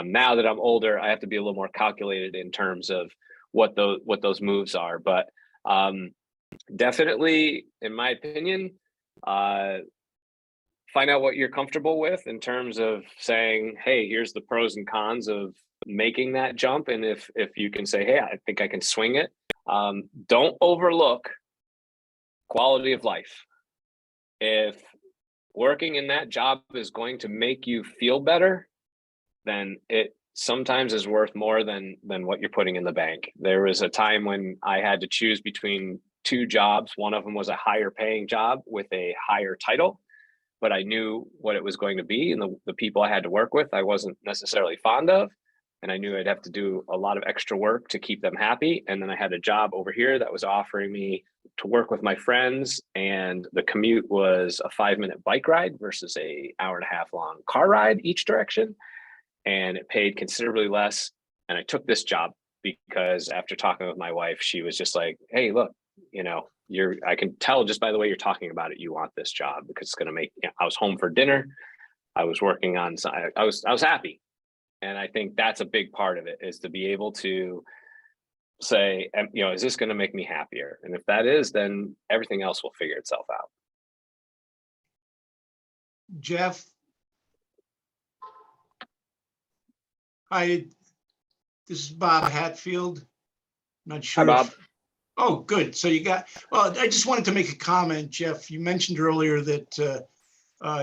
Now that I'm older, I have to be a little more calculated in terms of what those moves are. But definitely, in my opinion, find out what you're comfortable with in terms of saying, hey, here's the pros and cons of making that jump. And if you can say, hey, I think I can swing it, don't overlook quality of life. If working in that job is going to make you feel better, then it sometimes is worth more than what you're putting in the bank. There was a time when I had to choose between two jobs. One of them was a higher paying job with a higher title, but I knew what it was going to be, and the people I had to work with, I wasn't necessarily fond of. And I knew I'd have to do a lot of extra work to keep them happy. And then I had a job over here that was offering me to work with my friends, and the commute was a 5-minute bike ride versus a 1.5-hour long car ride each direction. And it paid considerably less. And I took this job because after talking with my wife, she was just like, hey, look, I can tell just by the way you're talking about it, you want this job because it's going to make, I was home for dinner. I was working on, I was happy. And I think that's a big part of it, is to be able to say, is this going to make me happier? And if that is, then everything else will figure itself out. Jeff. Hi, this is Bob Hatfield. Not sure. Hi, Bob. Oh, good. So I just wanted to make a comment, Jeff. You mentioned earlier that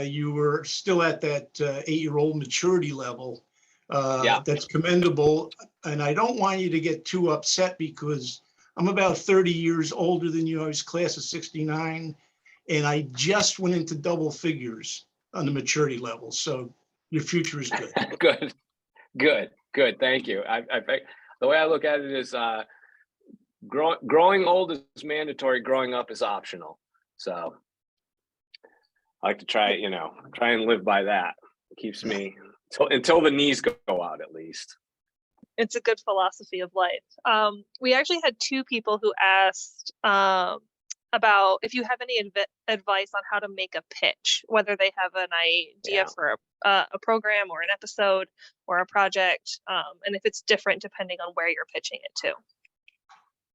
you were still at that 8-year-old maturity level. Yeah. That's commendable. And I don't want you to get too upset because I'm about 30 years older than you. I was class of 69, and I just went into double figures on the maturity level. So your future is good. Good. Thank you. The way I look at it is growing old is mandatory. Growing up is optional. So I like to try and live by that. It keeps me until the knees go out, at least. It's a good philosophy of life. We actually had 2 people who asked about if you have any advice on how to make a pitch, whether they have an idea for a program or an episode or a project, and if it's different depending on where you're pitching it to.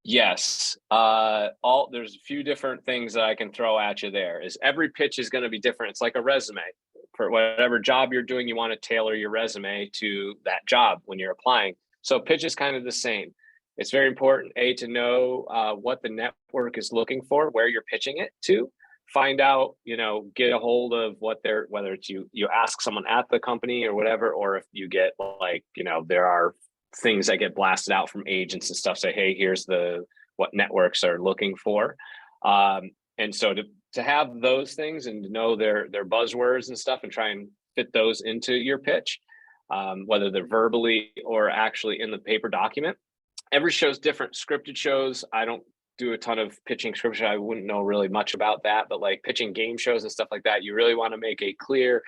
Yes. There's a few different things that I can throw at you there. Is every pitch is going to be different. It's like a resume. For whatever job you're doing, you want to tailor your resume to that job when you're applying. So pitch is kind of the same. It's very important, to know what the network is looking for, where you're pitching it to, find out, get a hold of what they're, whether it's you ask someone at the company or whatever, or if you get like, there are things that get blasted out from agents and stuff, say, hey, here's what networks are looking for. And so to have those things and to know their buzzwords and stuff and try and fit those into your pitch, whether they're verbally or actually in the paper document. Every show's different. Scripted shows, I don't do a ton of pitching scripted. I wouldn't know really much about that, but like pitching game shows and stuff like that, you really want to make a clear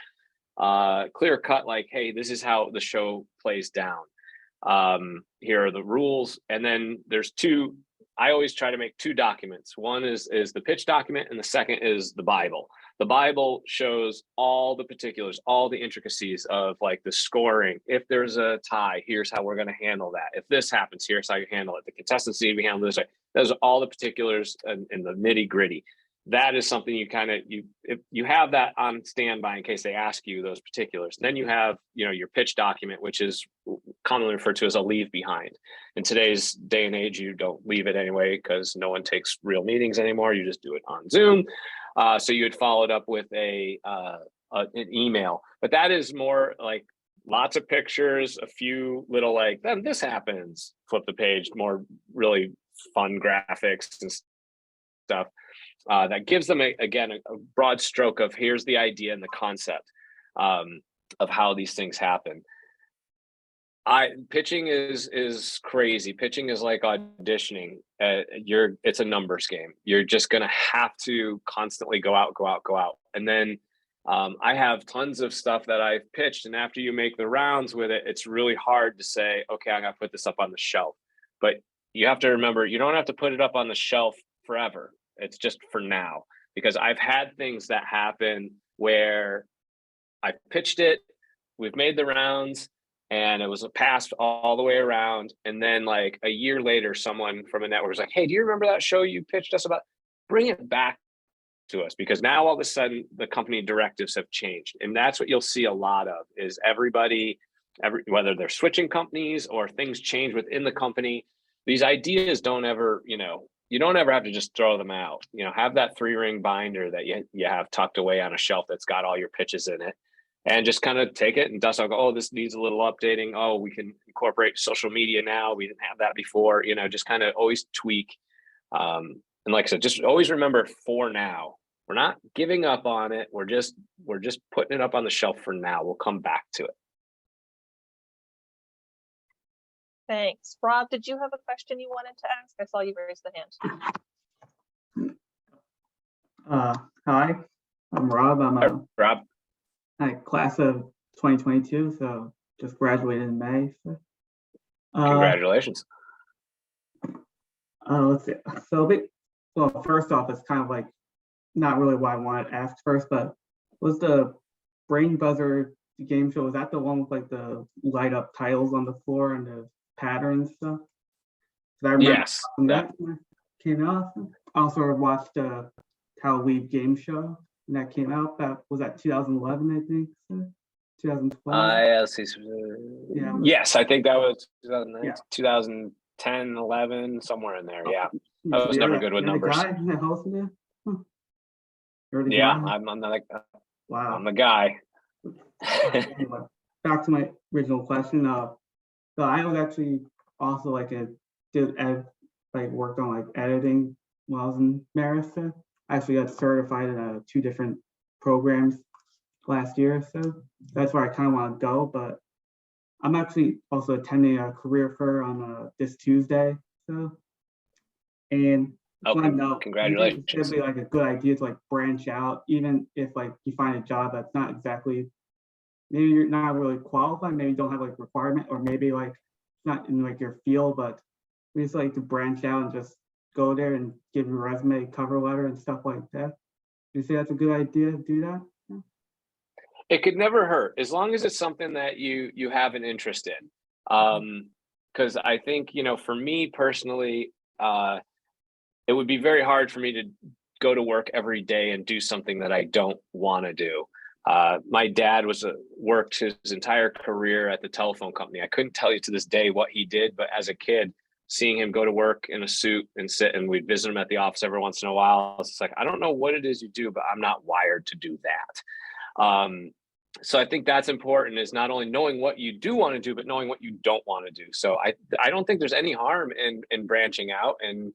cut, like, hey, this is how the show plays down. Here are the rules. And then there's I always try to make two documents. One is the pitch document, and the second is the Bible. The Bible shows all the particulars, all the intricacies of like the scoring. If there's a tie, here's how we're going to handle that. If this happens, here's how you handle it. The contestants need to be handled this way. Those are all the particulars in the nitty gritty. That is something if you have that on standby in case they ask you those particulars. Then you have, your pitch document, which is commonly referred to as a leave behind. In today's day and age, you don't leave it anyway because no one takes real meetings anymore. You just do it on Zoom. So you would follow it up with an email, but that is more like lots of pictures, a few little like, then this happens, flip the page, more really fun graphics and stuff. That gives them, a broad stroke of here's the idea and the concept of how these things happen. Pitching is crazy. Pitching is like auditioning. It's a numbers game. You're just going to have to constantly go out. And then I have tons of stuff that I've pitched. And after you make the rounds with it, it's really hard to say, okay, I'm going to put this up on the shelf. But you have to remember, you don't have to put it up on the shelf forever. It's just for now, because I've had things that happen where I pitched it, we've made the rounds, and it was a pass all the way around. And then like a year later, someone from a network was like, hey, do you remember that show you pitched us about? Bring it back to us, because now all of a sudden the company directives have changed. And that's what you'll see a lot of is whether they're switching companies or things change within the company, these ideas don't ever, you don't ever have to just throw them out. Have that 3-ring binder that you have tucked away on a shelf that's got all your pitches in it, and just kind of take it and dust off. Oh, this needs a little updating. Oh, we can incorporate social media now. We didn't have that before. Just kind of always tweak. And like I said, just always remember for now. We're not giving up on it. We're just putting it up on the shelf for now. We'll come back to it. Thanks. Rob, did you have a question you wanted to ask? I saw you raise the hand. Hi, I'm Rob. I'm Rob. class of 2022, so just graduated in May. So. Congratulations. Let's see. Well, first off, it's kind of like not really what I wanted to ask first, but was the Brain Buzzer game show, was that the one with like the light up tiles on the floor and the patterns stuff? I remember Yes, that came out. I also watched the How Weave game show, and that came out. That was at 2011, I think. So 2012. Yeah. Yes, I think that was 2009, Yeah. 2010, 11, somewhere in there. Yeah, I was never good with numbers. The guy that hosted it? Yeah, guy? I'm the Wow. I'm the guy. Anyway, back to my original question. So I was actually also worked on like editing when I was in Marist. I actually got certified in 2 different programs last year, so that's where I kind of want to go. But I'm actually also attending a career fair on this Tuesday. So, and want to know, congratulations. It's gonna be like a good idea to like branch out, even if like you find a job that's not exactly, maybe you're not really qualified, maybe you don't have like requirement, or maybe like it's not in like your field, but we just like to branch out and just go there and give your resume, cover letter and stuff like that. Do you say that's a good idea to do that? It could never hurt, as long as it's something that you have an interest in. Because I think, for me personally, it would be very hard for me to go to work every day and do something that I don't want to do. My dad worked his entire career at the telephone company. I couldn't tell you to this day what he did, but as a kid, seeing him go to work in a suit and sit, and we'd visit him at the office every once in a while, it's like, I don't know what it is you do, but I'm not wired to do that. So I think that's important, is not only knowing what you do want to do, but knowing what you don't want to do. So I don't think there's any harm in branching out and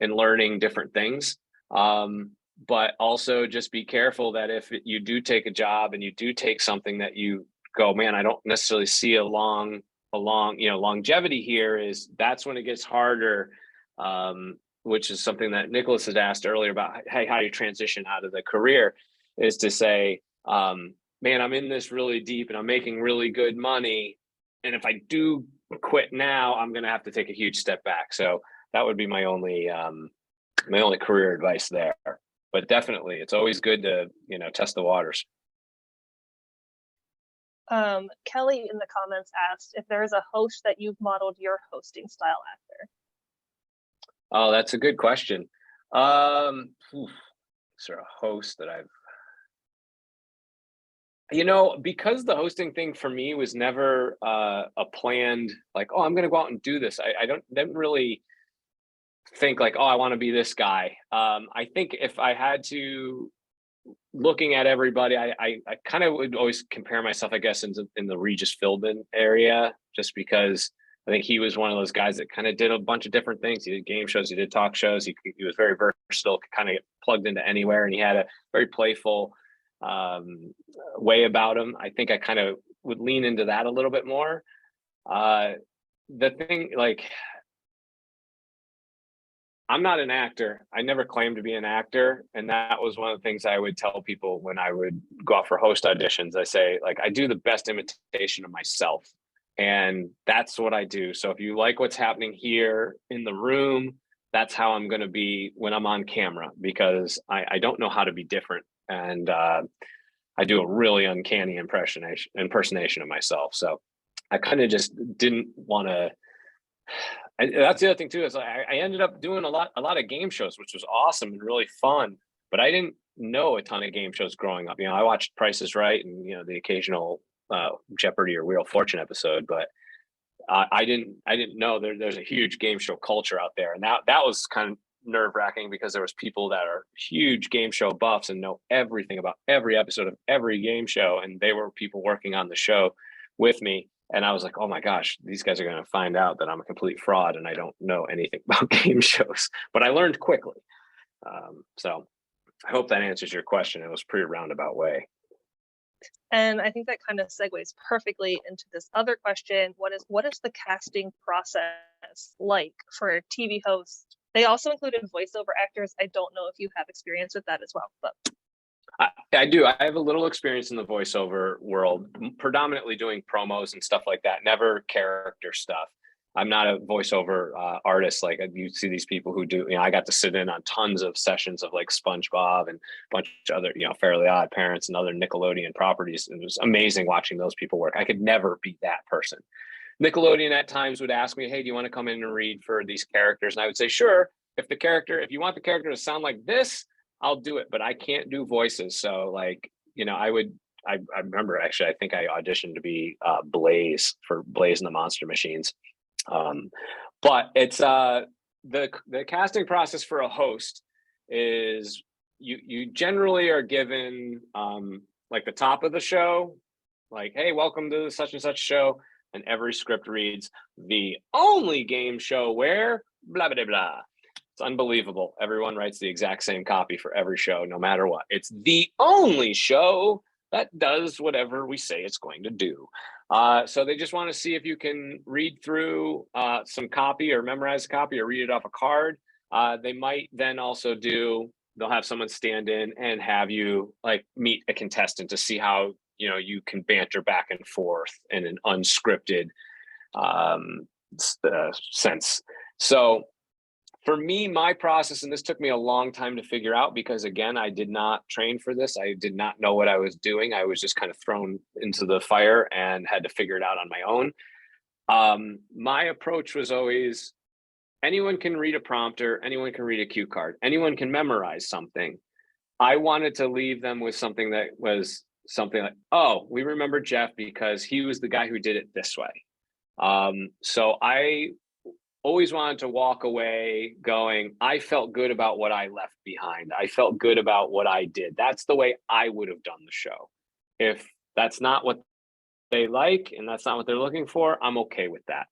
learning different things. But also just be careful that if you do take a job and you do take something that you go, man, I don't necessarily see a long, longevity here, that's when it gets harder. Which is something that Nicholas had asked earlier about, hey, how do you transition out of the career, is to say, man, I'm in this really deep and I'm making really good money. And if I do quit now, I'm going to have to take a huge step back. So that would be my only career advice there. But definitely, it's always good to, test the waters. Kelly in the comments asked if there is a host that you've modeled your hosting style after. Oh, that's a good question. Is there a host that because the hosting thing for me was never a planned, like, oh, I'm going to go out and do this. I didn't really think like, oh, I want to be this guy. I think if I had to, looking at everybody, I kind of would always compare myself, I guess, in the Regis Philbin area, just because I think he was one of those guys that kind of did a bunch of different things. He did game shows, he did talk shows, he was very versatile, could kind of get plugged into anywhere, and he had a very playful way about him. I think I kind of would lean into that a little bit more. The thing, like, I'm not an actor. I never claimed to be an actor. And that was one of the things I would tell people when I would go out for host auditions. I say, like, I do the best imitation of myself. And that's what I do. So if you like what's happening here in the room, that's how I'm going to be when I'm on camera, because I don't know how to be different. And I do a really uncanny impersonation of myself. So I kind of just didn't want to. And that's the other thing too, is I ended up doing a lot of game shows, which was awesome and really fun. But I didn't know a ton of game shows growing up. I watched Price is Right and the occasional Jeopardy or Wheel of Fortune episode, but I didn't know there's a huge game show culture out there, and that was kind of nerve-wracking, because there was people that are huge game show buffs and know everything about every episode of every game show, and they were people working on the show with me. And I was like, oh my gosh, these guys are going to find out that I'm a complete fraud and I don't know anything about game shows. But I learned quickly. So I hope that answers your question. It was a pretty roundabout way. And I think that kind of segues perfectly into this other question. What is the casting process like for a TV host? They also included voiceover actors. I don't know if you have experience with that as well, but I do. I have a little experience in the voiceover world, predominantly doing promos and stuff like that, never character stuff. I'm not a voiceover artist. Like you see these people who do, I got to sit in on tons of sessions of like SpongeBob and a bunch of other, Fairly Odd Parents and other Nickelodeon properties. And it was amazing watching those people work. I could never be that person. Nickelodeon at times would ask me, hey, do you want to come in and read for these characters? And I would say, sure. If you want the character to sound like this, I'll do it, but I can't do voices. So like, I remember actually, I think I auditioned to be Blaze for Blaze and the Monster Machines. But it's the casting process for a host is you generally are given like the top of the show, like, hey, welcome to such and such show. And every script reads, the only game show where blah, blah, blah. It's unbelievable. Everyone writes the exact same copy for every show, no matter what. It's the only show that does whatever we say it's going to do. So they just want to see if you can read through some copy or memorize a copy or read it off a card. They might then also they'll have someone stand in and have you like meet a contestant to see how, you can banter back and forth in an unscripted sense. So for me, my process, and this took me a long time to figure out because, again, I did not train for this. I did not know what I was doing. I was just kind of thrown into the fire and had to figure it out on my own. My approach was always, anyone can read a prompter, anyone can read a cue card, anyone can memorize something. I wanted to leave them with something that was something like, oh, we remember Jeff because he was the guy who did it this way. So I always wanted to walk away going, I felt good about what I left behind. I felt good about what I did. That's the way I would have done the show. If that's not what they like and that's not what they're looking for, I'm okay with that.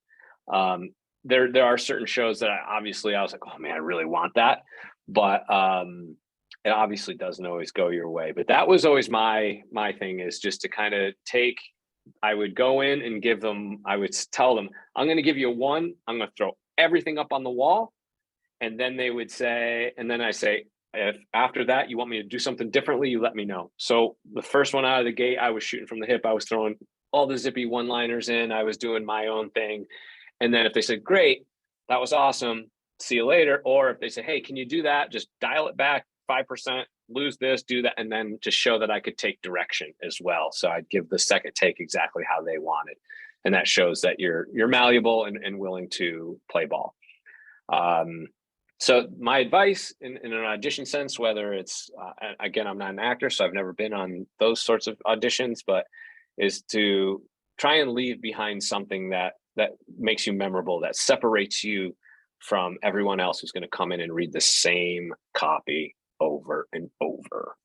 There are certain shows that I was like, oh man, I really want that. But it obviously doesn't always go your way. But that was always my thing, is just to kind of take, I would go in and give them, I would tell them, I'm going to give you one, I'm going to throw everything up on the wall. And then they would say, and then I say, if after that you want me to do something differently, you let me know. So the first one out of the gate, I was shooting from the hip. I was throwing all the zippy one-liners in. I was doing my own thing. And then if they said, great, that was awesome, see you later. Or if they say, hey, can you do that? Just dial it back 5%, lose this, do that. And then to show that I could take direction as well. So I'd give the second take exactly how they wanted. And that shows that you're malleable and willing to play ball. So my advice in an audition sense, whether it's, again, I'm not an actor, so I've never been on those sorts of auditions, but is to try and leave behind something that makes you memorable, that separates you from everyone else who's going to come in and read the same copy over and over.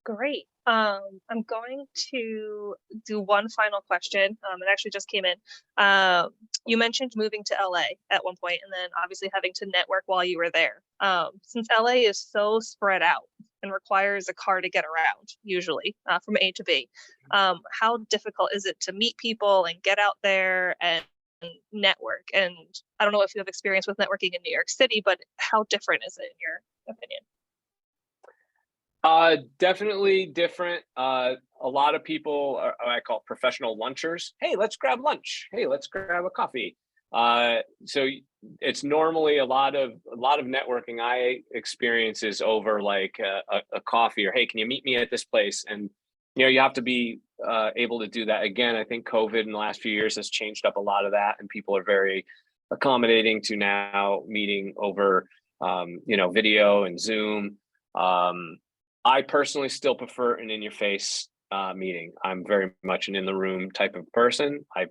Great. I'm going to do one final question. It actually just came in. You mentioned moving to LA at one point, and then obviously having to network while you were there. Since LA is so spread out and requires a car to get around, usually from A to B, how difficult is it to meet people and get out there and network? And I don't know if you have experience with networking in New York City, but how different is it in your opinion? Definitely different. A lot of people are, I call professional lunchers. Hey, let's grab lunch. Hey, let's grab a coffee. So it's normally a lot of networking I experience is over like a coffee, or hey, can you meet me at this place? And you have to be able to do that. Again, I think COVID in the last few years has changed up a lot of that, and people are very accommodating to now meeting over video and Zoom. I personally still prefer an in-your-face meeting. I'm very much an in-the-room type of person. I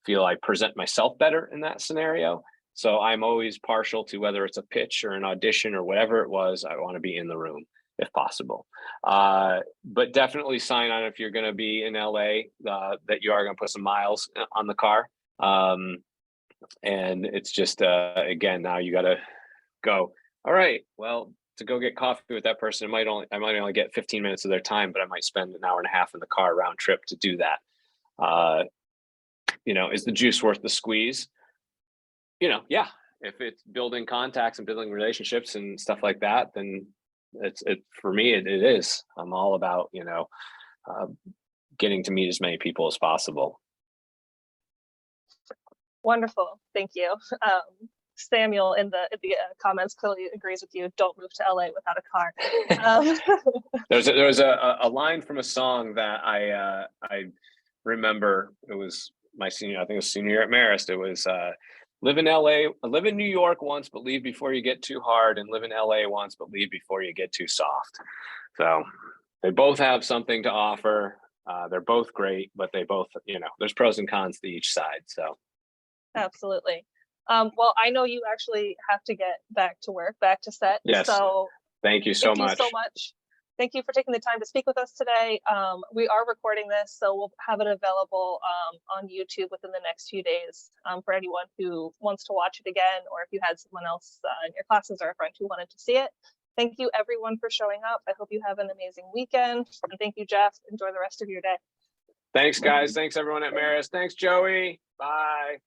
feel I present myself better in that scenario. So I'm always partial to whether it's a pitch or an audition or whatever it was, I want to be in the room if possible. But definitely sign on if you're going to be in LA that you are going to put some miles on the car. And it's just, again, now you got to go, all right, well, to go get coffee with that person, I might only get 15 minutes of their time, but I might spend an hour and a half in the car round trip to do that. Is the juice worth the squeeze? Yeah. If it's building contacts and building relationships and stuff like that, then for me, it is. I'm all about, getting to meet as many people as possible. Wonderful. Thank you. Samuel in the comments clearly agrees with you. Don't move to LA without a car. There was a line from a song that I remember. It was my senior, I think it was senior year at Marist. It was live in LA, live in New York once, but leave before you get too hard, and live in LA once, but leave before you get too soft. So they both have something to offer. They're both great, but they both, there's pros and cons to each side. So absolutely. Well, I know you actually have to get back to work, back to set. Yes. So thank you so much. Thank you for taking the time to speak with us today. We are recording this, so we'll have it available on YouTube within the next few days for anyone who wants to watch it again, or if you had someone else in your classes or a friend who wanted to see it. Thank you everyone for showing up. I hope you have an amazing weekend. And thank you, Jeff. Enjoy the rest of your day. Thanks, guys. Thanks everyone at Marist. Thanks, Joey. Bye.